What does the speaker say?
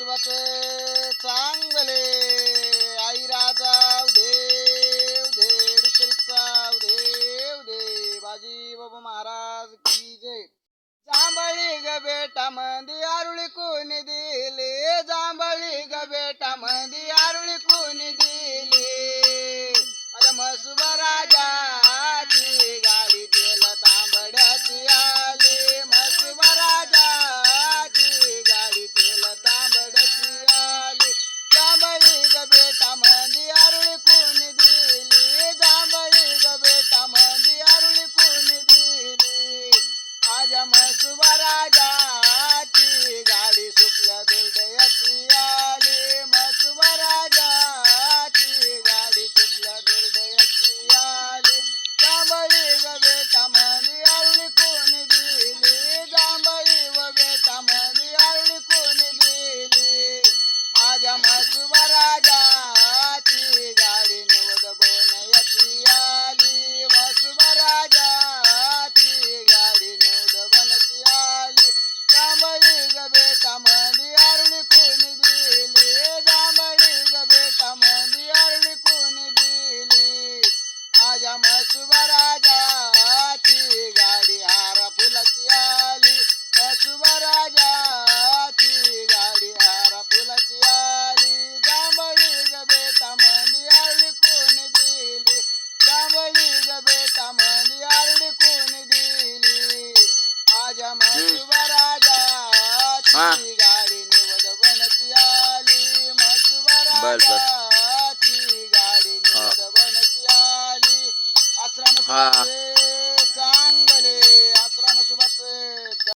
मसुबाचे चांगले आई राजा देव देव श्रीचा देव देव बाजी बाबा महाराज की जय. जांभळी ग बेटा मंदी आरुळी कोणी दिली जांभळी ग बेटा मंदी आरुळी कोणी दिली माझ्या मसुबा राजाची गाडी तेल तांबड्याची आली मसुबा राजाची गाडी तेल तांबड्याची आली. जांभळी ग बेटा मंदी आरुळी कोणी दिली जांभळी ग बेटा मंदी आरुळी कोणी दिली माझ्या मसुबा राजाची गाडी सुटल्या दुर्डयाची आली मसुबा राजाची गाडी सुटल्या दुर्डयाची आली. जांभळी ग बेटा मंदी आरुळी कोणी दिली जांभळी व बेटा मंदी आरुळी कोणी दिली माझ्या मसुबा राजाची गाडी निवद बनयाची आली मसुबा राजाची गाडी निवद बनती आली. जांभळी ग बेटा मंदी आरुळी कोणी दिली जांभळी ग बेटा मंदी आरुळी कोणी दिली माझ्या मसुबा राजाची गाडी हारा फुलाची आली मसुबा राजाची गाडी हारा फुलाची आली. जांभळी ग बेटा मंदी आरुळी कोणी दिली जांभळी ग बेटा मंदी आरुळी कोणी दिली माझ्या मसुबा राजाची गाडी निवद बनती आली मसुबा राजाची गाडी निवद बनती आली. आश्रम